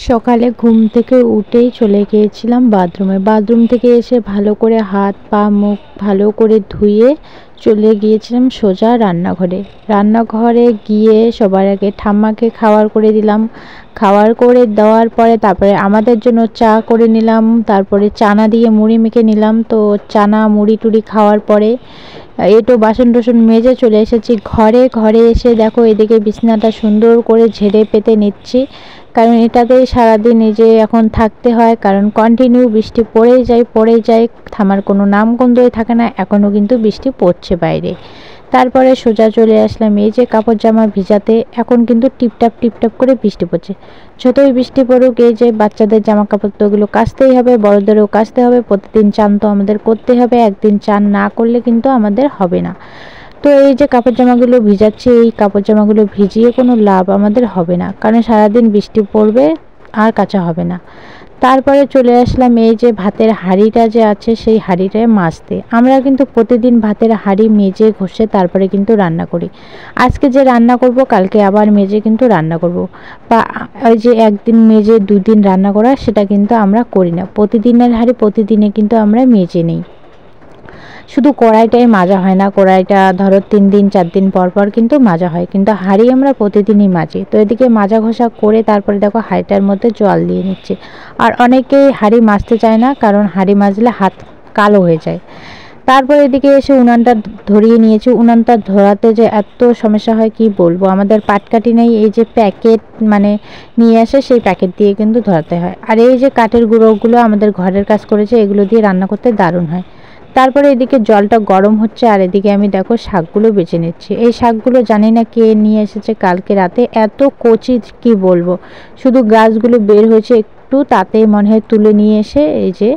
সকালে ঘুম থেকে উঠেই চলে গিয়েছিলাম বাথরুমে। বাথরুম থেকে এসে ভালো করে হাত পা মুখ ভালো করে ধুয়ে চলে গিয়েছিলাম সোজা রান্নাঘরে। রান্নাঘরে গিয়ে সবার আগে ঠাম্মাকে খাবার করে দিলাম। খাবার করে দেওয়ার পরে তারপরে আমাদের জন্য চা করে নিলাম। তারপরে চানা দিয়ে মুড়ি মেখে নিলাম। তো চানা মুড়ি টুড়ি খাওয়ার পরে একটু বাসন টাসন মেজে চলে এসেছি ঘরে। ঘরে এসে দেখো এদিকে বিছানাটা সুন্দর করে ঝেড়ে পেতে নিচ্ছি, কারণ এটাতেই সারাদিন এই যে এখন থাকতে হয়, কারণ কন্টিনিউ বৃষ্টি পড়েই যায়, থামার কোনো নামগন্ধই থাকে না। এখনও কিন্তু বৃষ্টি পড়ছে বাইরে। তারপরে সোজা চলে আসলাম এই যে কাপড় জামা ভিজাতে। এখন কিন্তু টিপটাপ টিপটাপ করে বৃষ্টি পড়ছে। যতই বৃষ্টি পড়ুক এই যে বাচ্চাদের জামা কাপড় তো ওগুলো কাচতেই হবে, বড়দেরও কাচতে হবে। প্রতিদিন চান তো আমাদের করতে হবে, একদিন চান না করলে কিন্তু আমাদের হবে না। তো এই যে কাপড় জামাগুলো ভিজাচ্ছি, এই কাপড় জামাগুলো ভিজিয়ে কোনো লাভ আমাদের হবে না, কারণ সারাদিন বৃষ্টি পড়বে আর কাচা হবে না। তারপরে চলে আসলাম এই যে ভাতের হাঁড়িটা যে আছে সেই হাঁড়িটায় মাজতে। আমরা কিন্তু প্রতিদিন ভাতের হাঁড়ি মেজে ঘষে তারপরে কিন্তু রান্না করি। আজকে যে রান্না করব কালকে আবার মেজে কিন্তু রান্না করব, বা ওই যে একদিন মেজে দুদিন রান্না করা সেটা কিন্তু আমরা করি না। প্রতিদিনের হাঁড়ি প্রতিদিনে কিন্তু আমরা মেজে নিই। শুধু কড়াইটাই মাজা হয় না, কড়াইটা ধরো 3 দিন 4 দিন পর পর কিন্তু মাজা হয়, কিন্তু হাঁড়ি আমরা প্রতিদিনই মাজি। তো এদিকে মাজা ঘষা করে তারপরে দেখো হাঁড়িটার মধ্যে জল দিয়ে নিচ্ছি। আর অনেকেই হাঁড়ি মাজতে চায় না, কারণ হাঁড়ি মাজলে হাত কালো হয়ে যায়। তারপরে এদিকে এসে উনানটা ধরিয়ে নিয়েছি। উনানটা ধরাতে যে এত সমস্যা হয় কি বলবো। আমাদের পাটকাঠি নেই, এই যে প্যাকেট মানে নিয়ে আসে সেই প্যাকেট দিয়ে কিন্তু ধরাতে হয়। আর এই যে কাঠের গুঁড়োগুলো আমাদের ঘরের কাজ করেছে, এগুলো দিয়ে রান্না করতে দারুণ হয়। তারপরে এদিকে জলটা গরম হচ্ছে আর এদিকে আমি দেখো শাকগুলো বেছে নিচ্ছি। এই শাকগুলো জানি না কে নিয়ে এসেছে কালকে রাতে, এত কচি কি বলবো। শুধু গাছগুলো বের হয়েছে একটু, তাতেই মনে হয় তুলে নিয়ে এসে এই যে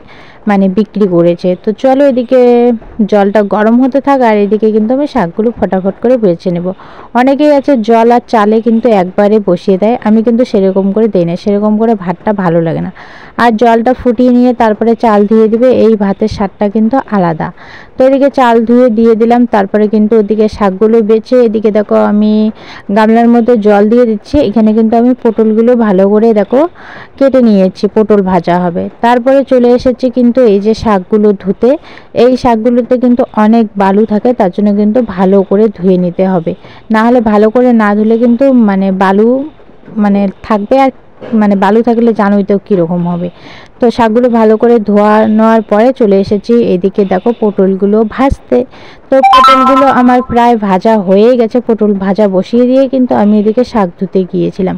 মানে বিক্রি করেছে। তো চলো এদিকে জলটা গরম হতে থাক, আর এদিকে কিন্তু আমি শাকগুলো ফটাফট করে বেছে নেব। অনেকেই আছে জল আর চালে কিন্তু একবারে বসিয়ে দেয়, আমি কিন্তু সেরকম করে দিই না, সেরকম করে ভাতটা ভালো লাগে না। আর জলটা ফুটিয়ে নিয়ে তারপরে চাল ধুয়ে দিবে, এই ভাতের স্বাদটা কিন্তু আলাদা। তো এদিকে চাল ধুয়ে দিয়ে দিলাম, তারপরে কিন্তু ওদিকে শাকগুলো বেছে এদিকে দেখো আমি গামলার মধ্যে জল দিয়ে দিচ্ছি। এখানে কিন্তু আমি পটলগুলো ভালো করে দেখো কেটে নিয়েছি, পটল ভাজা হবে। তারপরে চলে এসেছি কিন্তু এই যে শাকগুলো ধুতে। এই শাকগুলোতে কিন্তু অনেক বালু থাকে, তার জন্য কিন্তু ভালো করে ধুয়ে নিতে হবে, না হলে ভালো করে না ধুলে কিন্তু মানে বালু মানে থাকবে। আর মানে বালু থাকলে জানোই তো কীরকম হবে। তো শাকগুলো ভালো করে ধোয়া নেওয়ার পরে চলে এসেছি এদিকে দেখো পটলগুলো ভাজতে। তো পটলগুলো আমার প্রায় ভাজা হয়ে গেছে, পটল ভাজা বসিয়ে দিয়ে কিন্তু আমি এদিকে শাক ধুতে গিয়েছিলাম।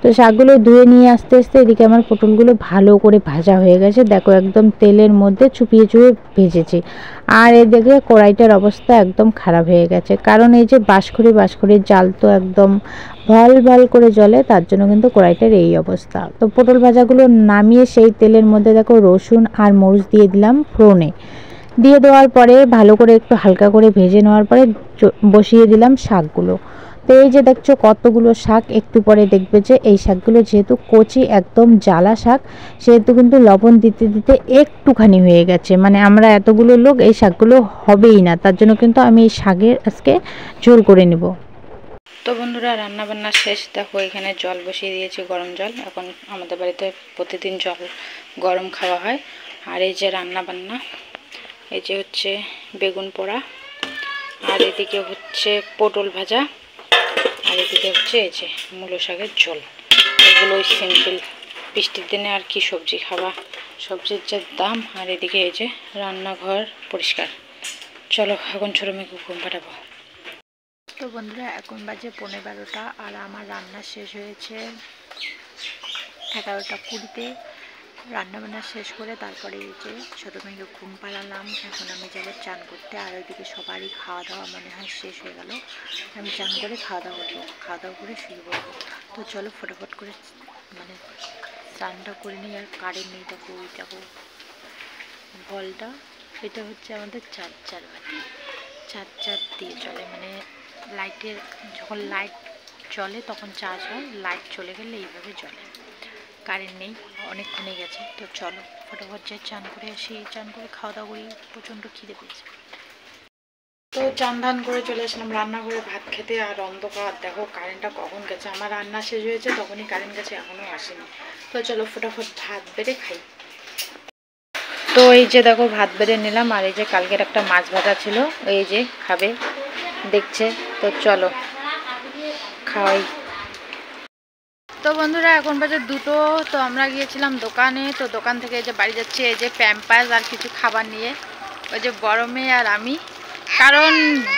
তো শাকগুলো ধুয়ে নিয়ে আস্তে আস্তে এদিকে আমার পটলগুলো ভালো করে ভাজা হয়ে গেছে, দেখো একদম তেলের মধ্যে চুপিয়ে চুপিয়ে ভেজেছি। আর এদিকে কড়াইটার অবস্থা একদম খারাপ হয়ে গেছে, কারণ এই যে বাঁশখড়ির জাল তো একদম ভল ভল করে জ্বলে, তার জন্য কিন্তু কড়াইটার এই অবস্থা। তো পটল ভাজাগুলো নামিয়ে সেই তেলের মধ্যে দেখো রসুন আর মরিচ দিয়ে দিলাম ফোড়নে। দিয়ে দেওয়ার পরে ভালো করে একটু হালকা করে ভেজে নেওয়ার পরে বসিয়ে দিলাম শাকগুলো। তো এই যে দেখছো কতগুলো শাক, একটু পরে দেখবে যে এই শাকগুলো যেহেতু কচি একদম জ্বালা শাক, সেহেতু কিন্তু লবণ দিতে দিতে একটুখানি হয়ে গেছে, মানে আমরা এতগুলো লোক এই শাকগুলো হবেই না, তার জন্য কিন্তু আমি এই শাকের আজকে ঝোল করে নেব। তো বন্ধুরা রান্না বান্না শেষ, দেখো এখানে জল বসিয়ে দিয়েছি, গরম জল। এখন আমাদের বাড়িতে প্রতিদিন জল গরম খাওয়া হয়। আর এই যে রান্না বান্না, এই যে হচ্ছে বেগুন পোড়া, আর এদিকে হচ্ছে পটল ভাজা, আর এদিকে হচ্ছে এই যে মূলো শাকের ঝোল। এগুলোই সিম্পল, বৃষ্টির দিনে আর কি সবজি খাওয়া, সবজির যে দাম। আর এদিকে এই যে রান্নাঘর পরিষ্কার। চলো এখন ছোটো মেয়েকে ঘুম পাঠাবো। তো বন্ধুরা এখন বাজে 11:15 আর আমার রান্না শেষ হয়েছে 11:20-তে। রান্নাবান্না শেষ করে তারপরে এই যে ছোটো মেয়েকে ঘুম পাড়ালাম। এখন আমি যাবো চান করতে, আর ওইদিকে সবারই খাওয়া দাওয়া মনে হয় শেষ হয়ে গেল। আমি চান করে খাওয়া দাওয়া করবো, খাওয়া দাওয়া করে শুয়ে পড়বো। তো চলো ফটাফট করে মানে চানটা করে নিই। আর কারেন্ট নেই, দেখো ওই দেখো ভলটা, এটা হচ্ছে আমাদের চার্জার বাতি, চার্জার দিয়ে চলে, মানে লাইটের যখন লাইট জ্বলে তখন চার্জ হয়, লাইট চলে গেলে এইভাবে জ্বলে। কারেন্ট নেই, অনেকক্ষণে গেছে। তো চলো ফটাফট যাই চান করে আসি, চান করে খাওয়া দাওয়া করি, প্রচণ্ড খিদে পেয়েছে। তো চান ধান করে চলে আসলাম রান্নাঘরে ভাত খেতে। আর অন্ধকার, দেখো কারেন্টটা কখন গেছে। আমার রান্না শেষ হয়েছে তখনই কারেন্ট গেছে, এখনও আসেনি। তো চলো ফটাফট ভাত বেড়ে খাই। তো এই যে দেখো ভাত বেড়ে নিলাম। আর এই যে কালকের একটা মাছ ভাজা ছিল, এই যে খাবে দেখছে। তো চলো খাওয়াই। তো বন্ধুরা এখন বাজে 2টো। তো আমরা গিয়েছিলাম দোকানে। তো দোকান থেকে এই যে বাড়ি যাচ্ছি এই যে প্যাম্পাস আর কিছু খাবার নিয়ে। ওই যে বড় মেয়ে আর আমি, কারণ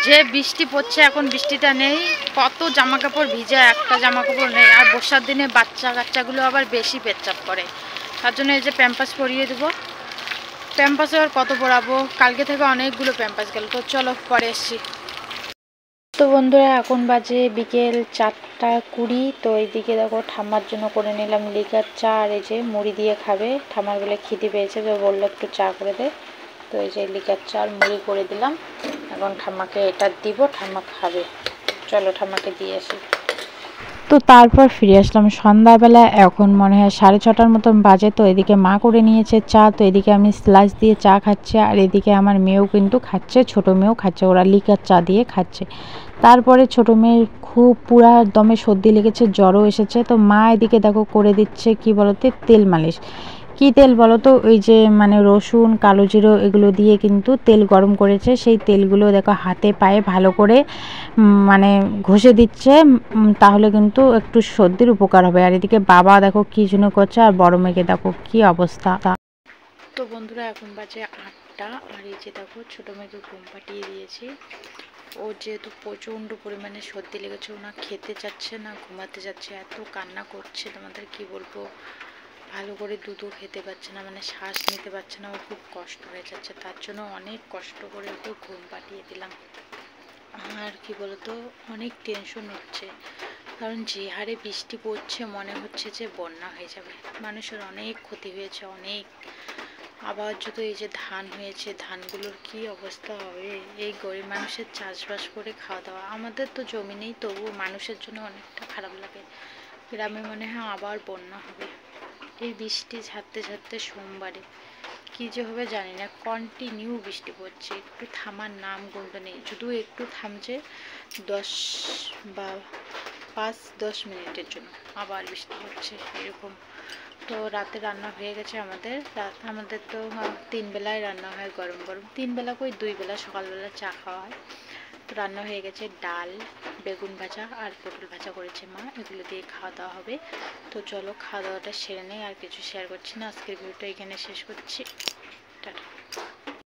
যে বৃষ্টি পড়ছে এখন, বৃষ্টিটা নেই, কত জামা কাপড় ভিজা, একটা জামা কাপড় নেই। আর বর্ষার দিনে বাচ্চা কাচ্চাগুলো আবার বেশি পেচ্ছাপ করে, তার জন্য এই যে প্যাম্পাস পরিয়ে দেবো। প্যাম্পাসে আর কত পরাবো, কালকে থেকে অনেকগুলো প্যাম্পাস গেল। তো চলো পরে এসছি। তো বন্ধুরা এখন বাজে বিকেল 4টা 20। তো এইদিকে দেখো ঠাম্মার জন্য করে নিলাম লিকার চা। আর এই যে মুড়ি দিয়ে খাবে, ঠাম্মার বলে খিদে পেয়েছে, তো বললো একটু চা করে দে। তো এই যে লিকার চা আর মুড়ি করে দিলাম। এখন ঠাম্মাকে এটা দিব, ঠাম্মা খাবে। চলো ঠাম্মাকে দিয়ে আসি। তো তারপর ফিরে আসলাম সন্ধ্যাবেলা। এখন মনে হয় 6:30টার মতন বাজে। তো এদিকে মা করে নিয়েছে চা। তো এদিকে আমি স্লাইস দিয়ে চা খাচ্ছি। আর এদিকে আমার মেয়েও কিন্তু খাচ্ছে, ছোটো মেয়েও খাচ্ছে, ওরা লিকার চা দিয়ে খাচ্ছে। তারপরে ছোটো মেয়ের খুব পুরা দমে সর্দি লেগেছে, জ্বরও এসেছে। তো মা এদিকে দেখো করে দিচ্ছে কি বলতে তেল মালিশ। কি তেল বলো তো, ওই যে মানে রসুন, কালো জিরো এগুলো দিয়ে কিন্তু তেল গরম করেছে। সেই তেলগুলো দেখো হাতে পায়ে ভালো করে মানে ঘষে দিচ্ছে, তাহলে কিন্তু একটু সর্দির উপকার হবে। আর এদিকে বাবা দেখো কি জন্য করছে, আর বড় মেয়েকে দেখো কি অবস্থা। তো বন্ধুরা এখন বাজে 8টা। আর এই যে দেখো ছোটো মেয়েকে ঘুম পাঠিয়ে দিয়েছি। ও যেহেতু প্রচণ্ড পরিমাণে সর্দি লেগেছে, ও না খেতে চাচ্ছে না ঘুমাতে যাচ্ছে, এত কান্না করছে তোমাদের কি বলবো। ভালো করে দুধও খেতে পারছে না, মানে শ্বাস নিতে পারছে না, ও খুব কষ্ট হয়ে যাচ্ছে। তার জন্য অনেক কষ্ট করে ওকে ঘুম পাঠিয়ে দিলাম। আর কি বলতো, অনেক টেনশন হচ্ছে, কারণ যে হারে বৃষ্টি পড়ছে মনে হচ্ছে যে বন্যা হয়ে যাবে। মানুষের অনেক ক্ষতি হয়েছে, অনেক। আবার যদি এই যে ধান হয়েছে, ধানগুলোর কি অবস্থা হবে। এই গরিব মানুষের চাষবাস করে খাওয়া দাওয়া, আমাদের তো জমি নেই, তবুও মানুষের জন্য অনেকটা খারাপ লাগে। গ্রামে মনে হয় আবার বন্যা হবে। এই বৃষ্টি ঝাড়তে ঝাড়তে সোমবারে কী যে হবে জানি না, কন্টিনিউ বৃষ্টি পড়ছে, একটু থামার নাম গন্ধ নেই। শুধু একটু থামছে 10 বা 5-10 মিনিটের জন্য, আবার বৃষ্টি হচ্ছে এরকম। তো রাতে রান্না হয়ে গেছে আমাদের। আমাদের তো 3 বেলায় রান্না হয়, গরম গরম। 3 বেলা কই 2 বেলা, সকালবেলা চা খাওয়া হয়। তো রান্না হয়ে গেছে ডাল, বেগুন ভাজা আর পটল ভাজা করেছে মা, এগুলো দিয়ে খাওয়া দাওয়া হবে। তো চলো খাওয়া দাওয়াটা সেরে নেই, আর কিছু শেয়ার করছি না। আজকের ভিডিওটা এখানে শেষ করছি। টাটা।